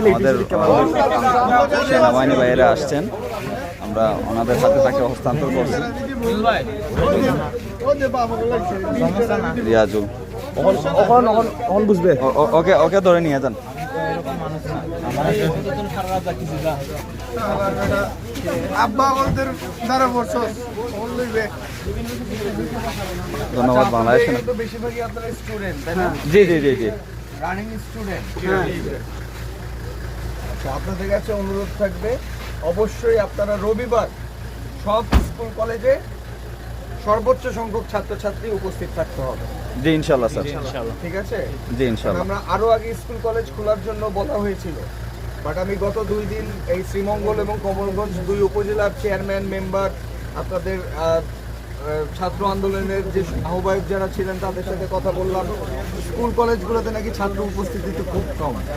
আমাদের সেনাবাহিনী বাইরে আসছেন, আমরা ওনাদের সাথে তাকে হস্তান্তর করছি। রিয়াজুল বুঝবে, ওকে ওকে ধরে নিয়ে যান। ধন্যবাদ। বাংলাদেশ বেশিরভাগই আপনারা স্টুডেন্ট, তাই না? জি জি জি জি রানিং স্টুডেন্ট। আপনাদের কাছে অনুরোধ থাকবে, অবশ্যই আপনারা রবিবার সব স্কুল কলেজে সর্বোচ্চ সংখ্যক ছাত্রছাত্রী উপস্থিত থাকতে হবে। জি ইনশাল্লাহ স্যার, ঠিক আছে? জি ইনশাল্লাহ। আমরা আরো আগে স্কুল কলেজ খোলার জন্য বলা হয়েছিল, বাট আমি গত 2 দিন এই শ্রীমঙ্গল এবং কমলগঞ্জ 2 উপজেলার চেয়ারম্যান মেম্বার, আপনাদের ছাত্র আন্দোলনের যে আহ্বায়ক যারা ছিলেন তাদের সাথে কথা বললাম। স্কুল কলেজগুলোতে নাকি ছাত্র উপস্থিতি খুব কম।